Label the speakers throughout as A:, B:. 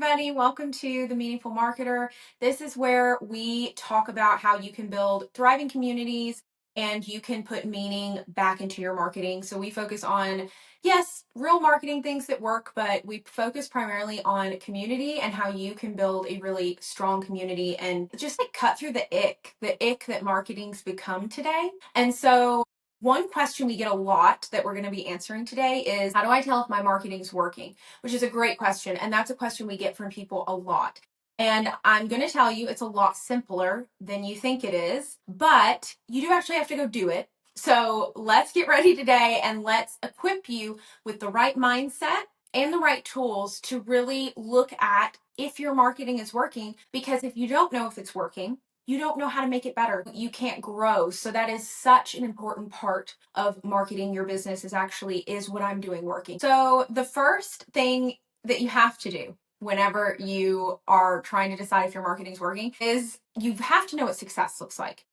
A: everybody. Welcome to The Meaningful Marketer. This is where we talk about how you can build thriving communities and you can put meaning back into your marketing. So we focus on, yes, real marketing things that work, but we focus primarily on community and how you can build a really strong community and just like cut through the ick that marketing's become today. And so one question we get a lot that we're going to be answering today is, how do I tell if my marketing's working? Which is a great question. And that's a question we get from people a lot. And I'm going to tell you it's a lot simpler than you think it is, but you do actually have to go do it. So let's get ready today and let's equip you with the right mindset and the right tools to really look at if your marketing is working. Because if you don't know if it's working, you don't know how to make it better. You can't grow. So that is such an important part of marketing your business is what I'm doing working. So the first thing that you have to do whenever you are trying to decide if your marketing is working is you have to know what success looks like.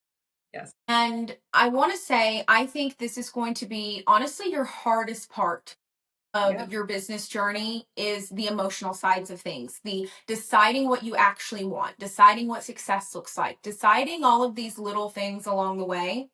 B: Yes.
A: And I want to say, I think this is going to be honestly your hardest part of your business journey is the emotional sides of things, the deciding what you actually want, deciding what success looks like, deciding all of these little things along the way.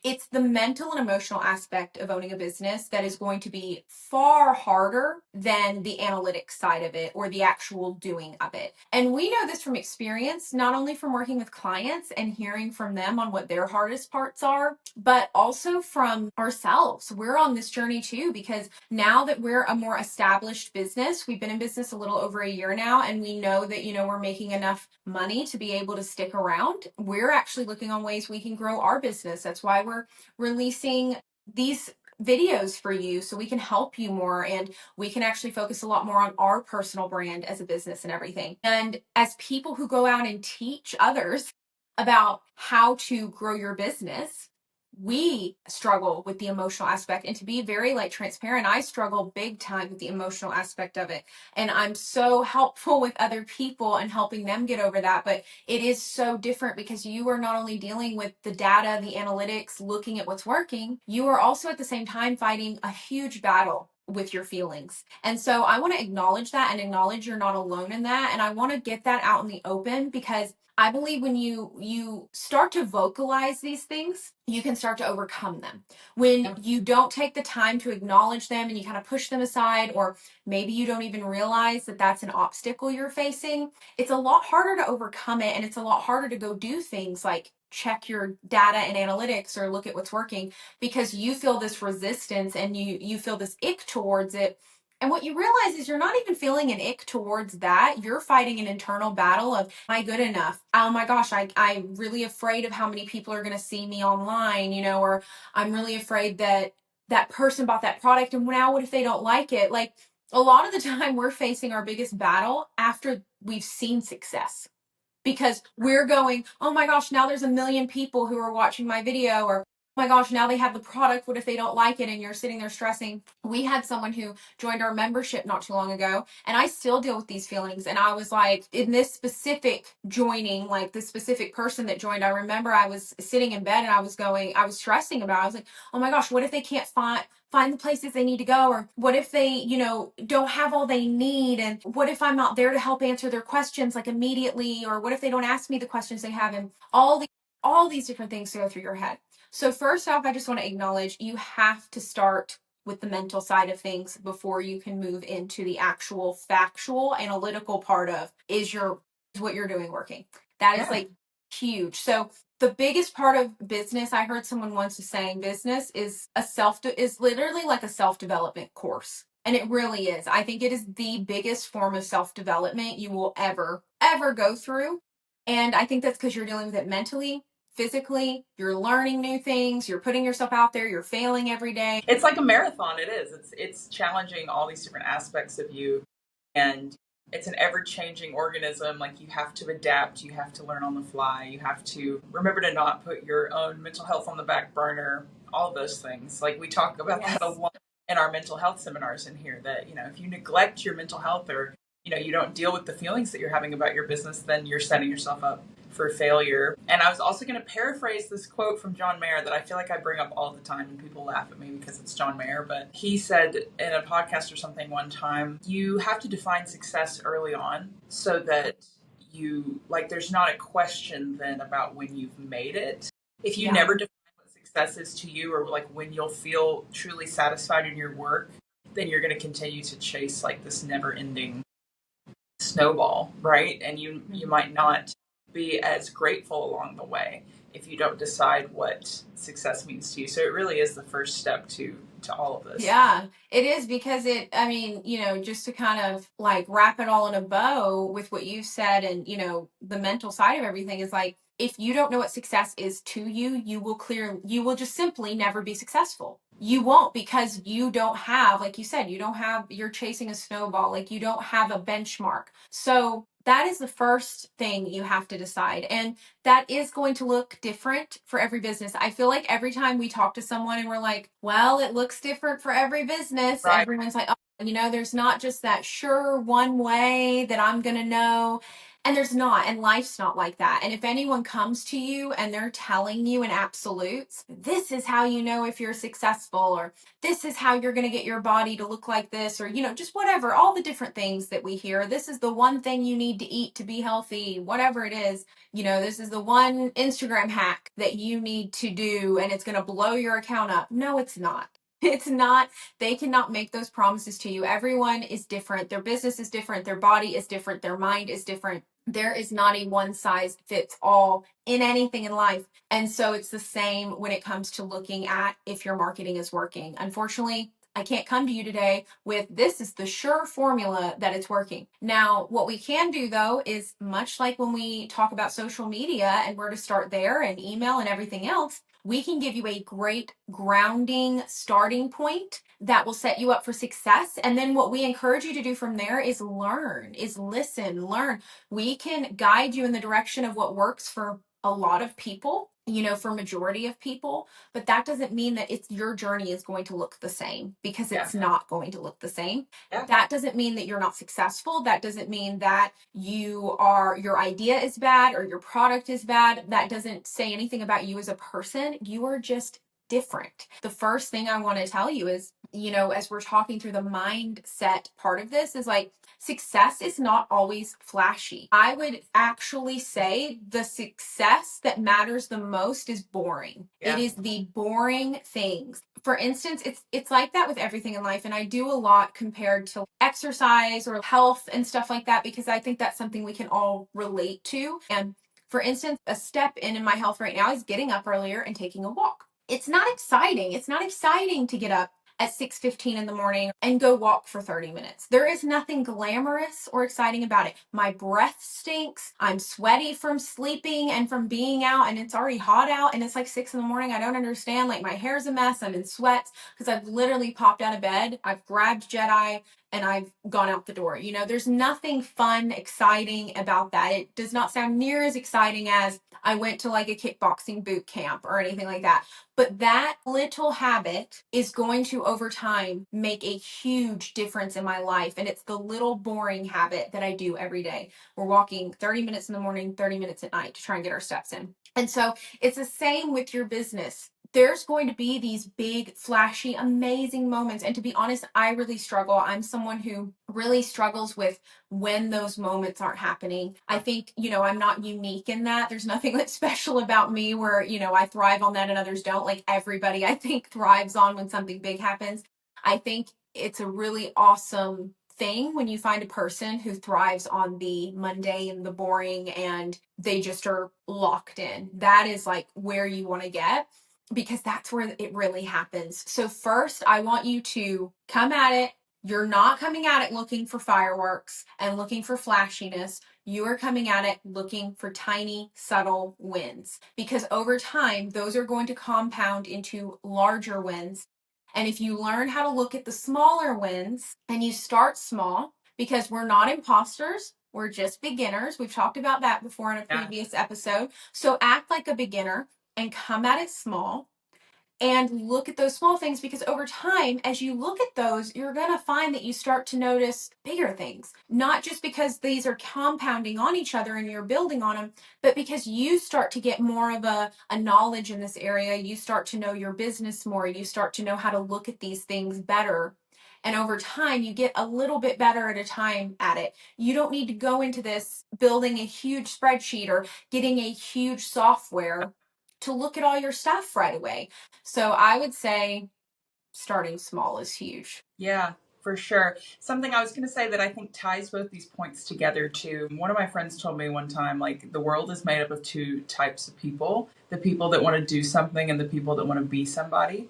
A: It's the mental and emotional aspect of owning a business that is going to be far harder than the analytics side of it or the actual doing of it. And we know this from experience, not only from working with clients and hearing from them on what their hardest parts are, but also from ourselves. We're on this journey too, because now that we're a more established business, we've been in business a little over a year now, and we know that, we're making enough money to be able to stick around. We're actually looking on ways we can grow our business. That's why we're releasing these videos for you so we can help you more and we can actually focus a lot more on our personal brand as a business and everything. And as people who go out and teach others about how to grow your business, we struggle with the emotional aspect. And to be very transparent, I struggle big time with the emotional aspect of it. And I'm so helpful with other people and helping them get over that. But it is so different because you are not only dealing with the data, the analytics, looking at what's working, you are also at the same time fighting a huge battle with your feelings. And so I want to acknowledge that and acknowledge you're not alone in that. And I want to get that out in the open because I believe when you start to vocalize these things, you can start to overcome them. When you don't take the time to acknowledge them and you kind of push them aside, or maybe you don't even realize that that's an obstacle you're facing, it's a lot harder to overcome it, and it's a lot harder to go do things like check your data and analytics or look at what's working, because you feel this resistance and you feel this ick towards it. And what you realize is you're not even feeling an ick towards that. You're fighting an internal battle of, am I good enough? Oh my gosh, I'm really afraid of how many people are going to see me online, or I'm really afraid that that person bought that product and now what if they don't like it? Like a lot of the time we're facing our biggest battle after we've seen success, because we're going, oh my gosh, now there's a million people who are watching my video, or oh my gosh, now they have the product. What if they don't like it? And you're sitting there stressing. We had someone who joined our membership not too long ago, and I still deal with these feelings. And I was like, in this specific joining, like this specific person that joined, I remember I was sitting in bed and I was stressing about it. I was like, oh my gosh, what if they can't find the places they need to go, or what if they don't have all they need, and what if I'm not there to help answer their questions like immediately, or what if they don't ask me the questions they have, and all these different things go through your head. So first off, I just want to acknowledge you have to start with the mental side of things before you can move into the actual factual analytical part of is what you're doing working. That is huge. So the biggest part of business, I heard someone once saying, business is is literally like a self-development course. And it really is. I think it is the biggest form of self-development you will ever go through. And I think that's because you're dealing with it mentally, physically, you're learning new things, you're putting yourself out there, you're failing every day.
B: It's like a marathon. It is. It's challenging all these different aspects of you, and it's an ever-changing organism. Like, you have to adapt, you have to learn on the fly, you have to remember to not put your own mental health on the back burner, all of those things. Like, we talk about that a lot in our mental health seminars in here, that if you neglect your mental health or you don't deal with the feelings that you're having about your business, then you're setting yourself up for failure. And I was also going to paraphrase this quote from John Mayer that I feel like I bring up all the time and people laugh at me because it's John Mayer, but he said in a podcast or something one time, you have to define success early on so that there's not a question then about when you've made it. If you never define what success is to you, or like when you'll feel truly satisfied in your work, then you're going to continue to chase like this never ending snowball, right? And you might not be as grateful along the way if you don't decide what success means to you. So it really is the first step to all of this.
A: Yeah, it is, because just to kind of like wrap it all in a bow with what you said, and the mental side of everything is like, if you don't know what success is to you, you will just simply never be successful. You won't, because you don't have, like you said, you're chasing a snowball, like you don't have a benchmark. So that is the first thing you have to decide. And that is going to look different for every business. I feel like every time we talk to someone and we're like, well, it looks different for every business,
B: Right.
A: everyone's like, oh, there's not just that sure one way that I'm going to know. And there's not, and life's not like that. And if anyone comes to you and they're telling you in absolutes, this is how you know if you're successful, or this is how you're going to get your body to look like this, or, just whatever, all the different things that we hear. This is the one thing you need to eat to be healthy, whatever it is. This is the one Instagram hack that you need to do and it's going to blow your account up. No, it's not. It's not. They cannot make those promises to you. Everyone is different. Their business is different. Their body is different. Their mind is different. There is not a one size fits all in anything in life. And so it's the same when it comes to looking at if your marketing is working. Unfortunately, I can't come to you today with this is the sure formula that it's working. Now, what we can do though is, much like when we talk about social media and where to start there and email and everything else, we can give you a great grounding starting point that will set you up for success. And then what we encourage you to do from there is listen, learn. We can guide you in the direction of what works for a lot of people, for majority of people, but that doesn't mean that your journey is going to look the same, because it's not going to look the same. That doesn't mean that you're not successful. That doesn't mean that your idea is bad or your product is bad. That doesn't say anything about you as a person. You are just different. The first thing I want to tell you is, as we're talking through the mindset part of this, is like, success is not always flashy. I would actually say the success that matters the most is boring. It is the boring things. For instance, it's like that with everything in life. And I do a lot compared to exercise or health and stuff like that, because I think that's something we can all relate to. And for instance, a step in my health right now is getting up earlier and taking a walk. It's not exciting. It's not exciting to get up at 6:15 in the morning and go walk for 30 minutes. There is nothing glamorous or exciting about it. My breath stinks. I'm sweaty from sleeping and from being out, and it's already hot out and it's like 6 in the morning. I don't understand. Like, my hair's a mess. I'm in sweats because I've literally popped out of bed. I've grabbed Jedi and I've gone out the door. There's nothing fun, exciting about that. It does not sound near as exciting as I went to like a kickboxing boot camp or anything like that. But that little habit is going to, over time, make a huge difference in my life. And it's the little boring habit that I do every day. We're walking 30 minutes in the morning, 30 minutes at night to try and get our steps in. And so it's the same with your business. There's going to be these big, flashy, amazing moments. And to be honest, I really struggle. I'm someone who really struggles with when those moments aren't happening. I think, I'm not unique in that. There's nothing that's special about me where, I thrive on that and others don't. Like, everybody, I think, thrives on when something big happens. I think it's a really awesome thing when you find a person who thrives on the mundane, the boring, and they just are locked in. That is like where you want to get, because that's where it really happens. So first, I want you to come at it. You're not coming at it looking for fireworks and looking for flashiness. You are coming at it looking for tiny, subtle wins, because over time, those are going to compound into larger wins. And if you learn how to look at the smaller wins and you start small, because we're not imposters, we're just beginners. We've talked about that before in a previous episode. So act like a beginner and come at it small. and look at those small things, because over time, as you look at those, you're going to find that you start to notice bigger things, not just because these are compounding on each other and you're building on them, but because you start to get more of a knowledge in this area. You start to know your business more. You start to know how to look at these things better. And over time, you get a little bit better at a time at it. You don't need to go into this building a huge spreadsheet or getting a huge software to look at all your stuff right away. So I would say starting small is huge.
B: Yeah, for sure. Something I was going to say that I think ties both these points together too. One of my friends told me one time, like, the world is made up of two types of people: the people that want to do something and the people that want to be somebody.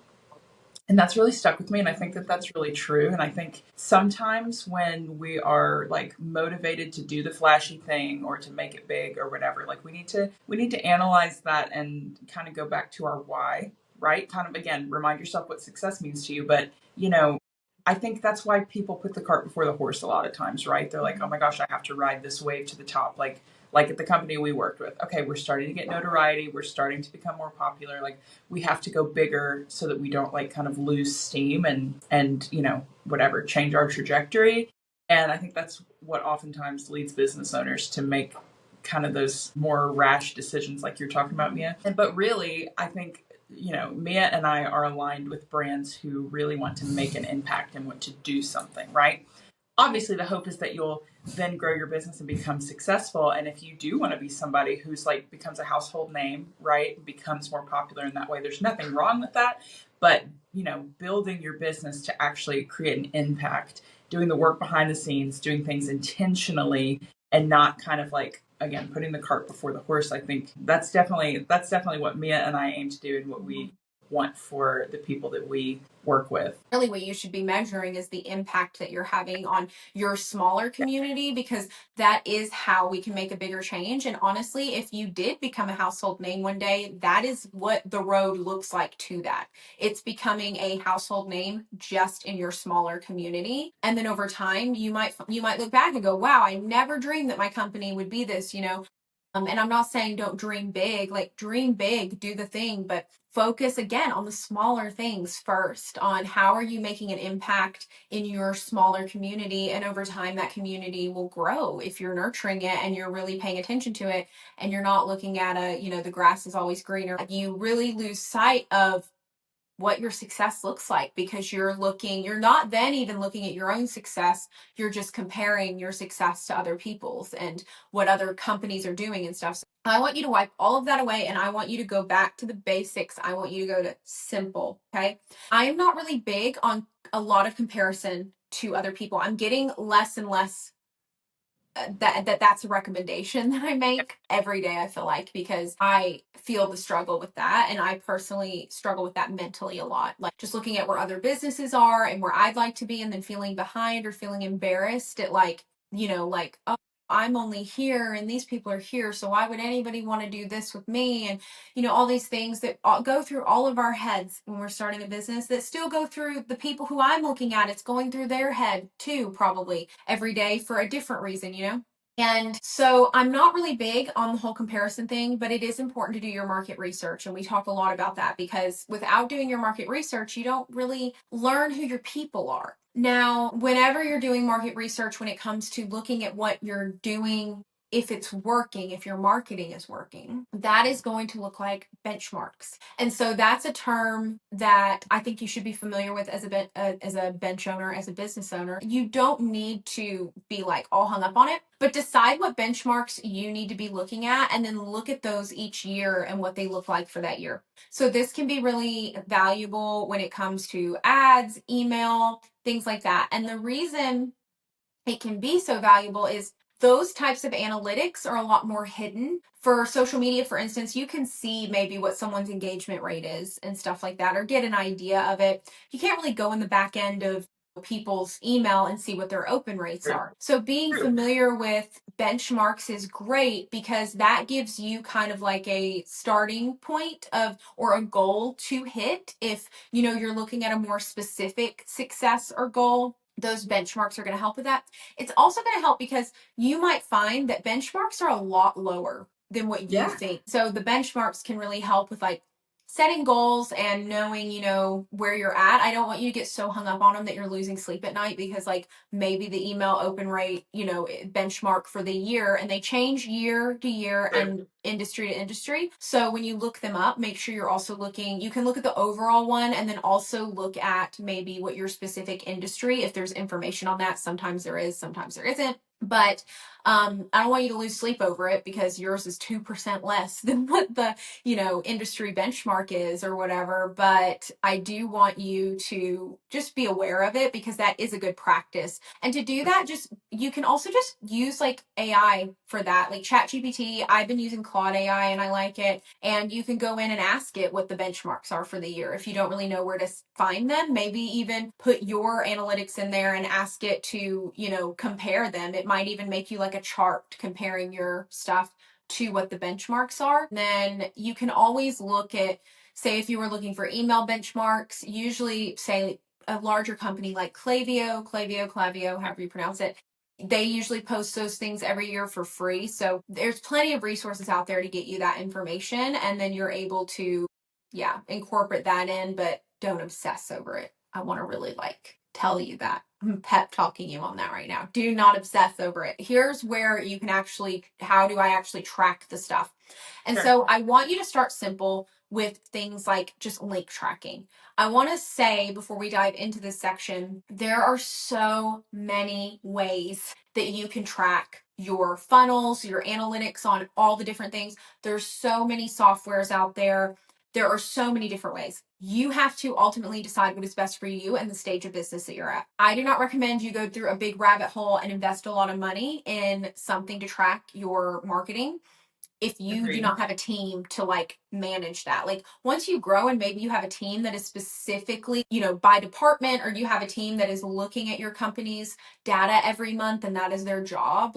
B: And that's really stuck with me. And I think that that's really true. And I think sometimes when we are like motivated to do the flashy thing or to make it big or whatever, like we need to analyze that and kind of go back to our why, right? Kind of again, remind yourself what success means to you. But, you know, I think that's why people put the cart before the horse a lot of times, right? They're like, oh my gosh, I have to ride this wave to the top. Like at the company we worked with. Okay, we're starting to get notoriety. We're starting to become more popular. Like we have to go bigger so that we don't like kind of lose steam and you know whatever change our trajectory. And I think that's what oftentimes leads business owners to make kind of those more rash decisions like you're talking about, Mia. And but really, I think you know, Mia and I are aligned with brands who really want to make an impact and want to do something, right? Obviously the hope is that you'll then grow your business and become successful. And if you do want to be somebody who's like becomes a household name, right, becomes more popular in that way, there's nothing wrong with that. But you know, building your business to actually create an impact, doing the work behind the scenes, doing things intentionally, and not kind of like again putting the cart before the horse. I think that's definitely what Mia and I aim to do and what we want for the people that we work with.
A: Really, what you should be measuring is the impact that you're having on your smaller community, because that is how we can make a bigger change. And honestly, if you did become a household name one day, that is what the road looks like to that. It's becoming a household name just in your smaller community. And then over time, you might look back and go, wow, I never dreamed that my company would be this, you know. And I'm not saying don't dream big, like dream big, do the thing, but focus again on the smaller things first, on how are you making an impact in your smaller community. And over time, that community will grow if you're nurturing it and you're really paying attention to it, and you're not looking at the grass is always greener. You really lose sight of what your success looks like, because you're not then even looking at your own success. You're just comparing your success to other people's and what other companies are doing and stuff. So I want you to wipe all of that away, and I want you to go back to the basics. I want you to go to simple. Okay. I am not really big on a lot of comparison to other people. I'm getting less and less that's a recommendation that I make every day, I feel like, because I feel the struggle with that, and I personally struggle with that mentally a lot, like just looking at where other businesses are and where I'd like to be, and then feeling behind or feeling embarrassed at like, like, oh, I'm only here and these people are here, so why would anybody want to do this with me? And all these things that go through all of our heads when we're starting a business, that still go through the people who I'm looking at. It's going through their head too, probably every day for a different reason. And so I'm not really big on the whole comparison thing, but it is important to do your market research. And we talk a lot about that, because without doing your market research, you don't really learn who your people are. Now, whenever you're doing market research, when it comes to looking at what you're doing, if it's working, if your marketing is working, that is going to look like benchmarks. And so that's a term that I think you should be familiar with as a bench owner, as a business owner. You don't need to be like all hung up on it, but decide what benchmarks you need to be looking at, and then look at those each year and what they look like for that year. So this can be really valuable when it comes to ads, email, things like that. And the reason it can be so valuable is those types of analytics are a lot more hidden. For social media, for instance, you can see maybe what someone's engagement rate is and stuff like that, or get an idea of it. You can't really go in the back end of people's email and see what their open rates are. So being familiar with benchmarks is great, because that gives you kind of like a starting point of, or a goal to hit. If you're looking at a more specific success or goal, those benchmarks are going to help with that. It's also going to help because you might find that benchmarks are a lot lower than what you think. So the benchmarks can really help with like setting goals and knowing, where you're at. I don't want you to get so hung up on them that you're losing sleep at night because like maybe the email open rate, benchmark for the year, and they change year to year and industry to industry. So when you look them up, make sure you're also you can look at the overall one and then also look at maybe what your specific industry, if there's information on that. Sometimes there is, sometimes there isn't. But I don't want you to lose sleep over it because yours is 2% less than what the, industry benchmark is or whatever. But I do want you to just be aware of it because that is a good practice. And to do that, you can also just use like AI for that, like ChatGPT. I've been using Claude AI and I like it. And you can go in and ask it what the benchmarks are for the year. If you don't really know where to find them, maybe even put your analytics in there and ask it to, compare them. It might even make you like a chart comparing your stuff to what the benchmarks are. And then you can always look at, say, if you were looking for email benchmarks, usually say a larger company like Klaviyo, however you pronounce it, they usually post those things every year for free. So there's plenty of resources out there to get you that information. And then you're able to, incorporate that in, but don't obsess over it. I want to really tell you that. I'm pep talking you on that right now. Do not obsess over it. Here's where you can how do I actually track the stuff? And so I want you to start simple with things like just link tracking. I want to say before we dive into this section, there are so many ways that you can track your funnels, your analytics on all the different things. There's so many softwares out there. There are so many different ways. You have to ultimately decide what is best for you and the stage of business that you're at. I do not recommend you go through a big rabbit hole and invest a lot of money in something to track your marketing if you do not have a team to manage that. Like once you grow and maybe you have a team that is specifically, by department, or you have a team that is looking at your company's data every month and that is their job,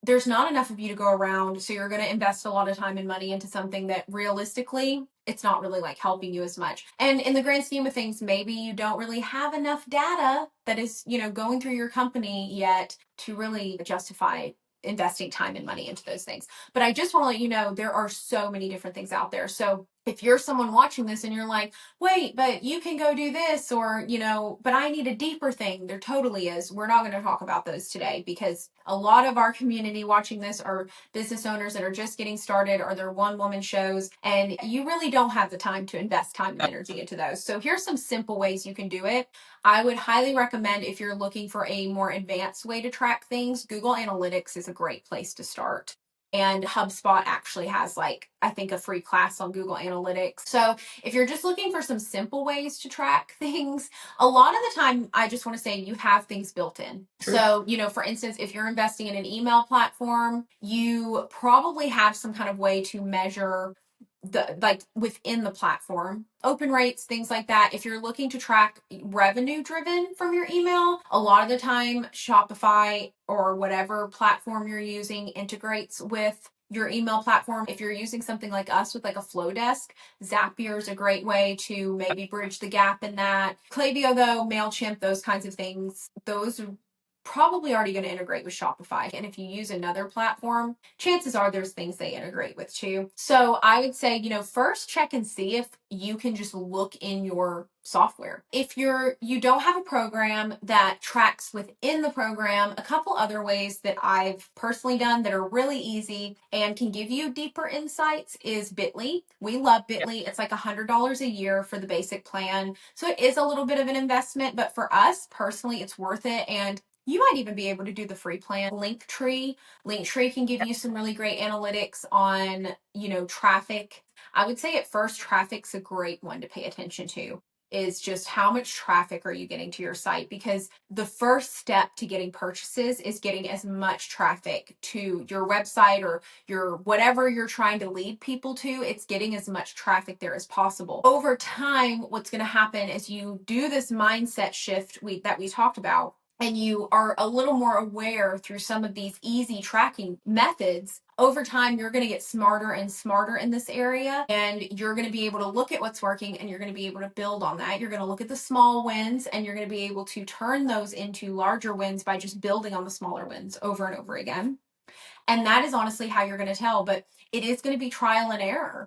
A: there's not enough of you to go around. So you're going to invest a lot of time and money into something that realistically, it's not really helping you as much. And in the grand scheme of things, maybe you don't really have enough data that is, going through your company yet to really justify investing time and money into those things. But I just want to let you know there are so many different things out there. So if you're someone watching this and you're like, wait, but you can go do this, or, but I need a deeper thing, there totally is. We're not going to talk about those today because a lot of our community watching this are business owners that are just getting started, or they're one-woman shows, and you really don't have the time to invest time and energy into those. So here's some simple ways you can do it. I would highly recommend, if you're looking for a more advanced way to track things, Google Analytics is a great place to start. And HubSpot actually has I think a free class on Google Analytics. So if you're just looking for some simple ways to track things, a lot of the time, I just want to say you have things built in. True. So, for instance, if you're investing in an email platform, you probably have some kind of way to measure within the platform, open rates, things like that. If you're looking to track revenue driven from your email, a lot of the time Shopify or whatever platform you're using integrates with your email platform. If you're using something like us with a flow desk, Zapier is a great way to maybe bridge the gap in that. Klaviyo though, MailChimp, those kinds of things, those are probably already going to integrate with Shopify. And if you use another platform, chances are there's things they integrate with too. So I would say, first check and see if you can just look in your software. If you don't have a program that tracks within the program, a couple other ways that I've personally done that are really easy and can give you deeper insights is Bitly. We love Bitly. It's $100 a year for the basic plan. So it is a little bit of an investment, but for us personally, it's worth it. And you might even be able to do the free plan. Linktree can give you some really great analytics on, traffic. I would say at first, traffic's a great one to pay attention to, is just how much traffic are you getting to your site? Because the first step to getting purchases is getting as much traffic to your website or your whatever you're trying to lead people to. It's getting as much traffic there as possible. Over time, what's going to happen is you do this mindset shift that we talked about, and you are a little more aware through some of these easy tracking methods. Over time, you're going to get smarter and smarter in this area, and you're going to be able to look at what's working, and you're going to be able to build on that. You're going to look at the small wins, and you're going to be able to turn those into larger wins by just building on the smaller wins over and over again. And that is honestly how you're going to tell. But it is going to be trial and error.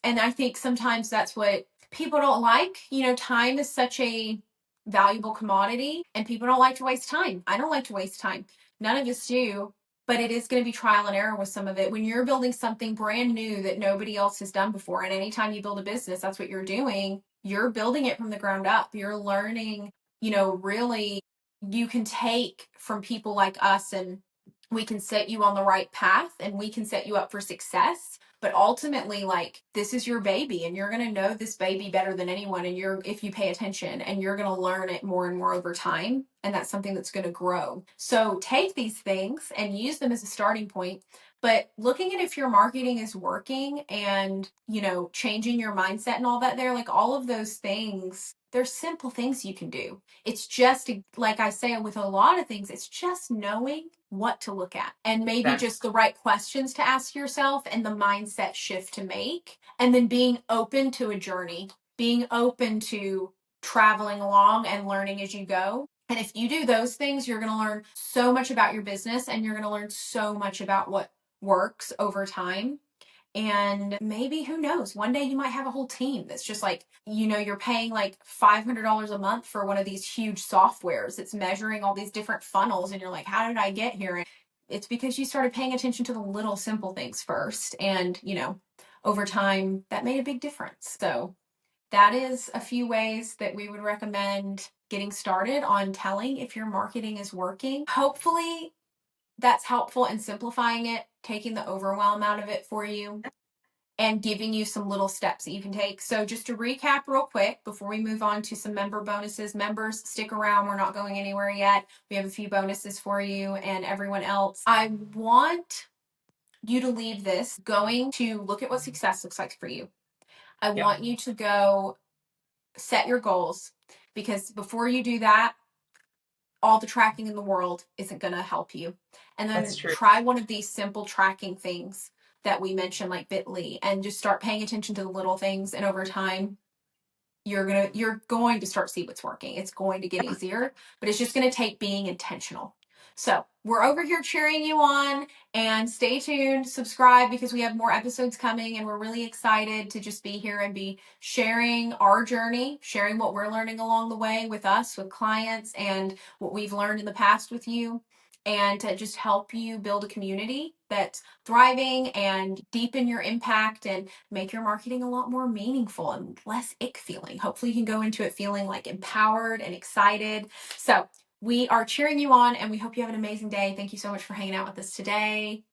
A: And I think sometimes that's what people don't like. You know, time is such a valuable commodity, and people don't like to waste time. I don't like to waste time. None of us do. But it is going to be trial and error with some of it. When you're building something brand new that nobody else has done before, and anytime you build a business, that's what you're doing. You're building it from the ground up. You're learning, really, you can take from people like us, and we can set you on the right path, and we can set you up for success. But ultimately, like, this is your baby, and you're going to know this baby better than anyone. And if you pay attention, and you're going to learn it more and more over time. And that's something that's going to grow. So take these things and use them as a starting point. But looking at if your marketing is working, and, changing your mindset and all that, like all of those things, they're simple things you can do. It's just, like I say with a lot of things, it's just knowing what to look at, and maybe just the right questions to ask yourself, and the mindset shift to make, and then being open to a journey, being open to traveling along and learning as you go. And if you do those things, you're going to learn so much about your business, and you're going to learn so much about what works over time. And maybe, who knows, one day you might have a whole team that's just like, you're paying like $500 a month for one of these huge softwares. It's measuring all these different funnels. And you're like, how did I get here? And it's because you started paying attention to the little simple things first. And, over time, that made a big difference. So that is a few ways that we would recommend getting started on telling if your marketing is working. Hopefully that's helpful in simplifying it, taking the overwhelm out of it for you, and giving you some little steps that you can take. So just to recap real quick before we move on to some member bonuses, members, stick around. We're not going anywhere yet. We have a few bonuses for you and everyone else. I want you to leave this going to look at what success looks like for you. I want you to go set your goals, because before you do that, all the tracking in the world isn't going to help you. And then try one of these simple tracking things that we mentioned, like Bitly, and just start paying attention to the little things. And over time, you're going to start to see what's working. It's going to get easier, but it's just going to take being intentional. So we're over here cheering you on, and stay tuned, subscribe, because we have more episodes coming, and we're really excited to just be here and be sharing our journey, sharing what we're learning along the way with us, with clients, and what we've learned in the past with you, and to just help you build a community that's thriving and deepen your impact and make your marketing a lot more meaningful and less ick feeling. Hopefully you can go into it feeling like empowered and excited. So we are cheering you on, and we hope you have an amazing day. Thank you so much for hanging out with us today.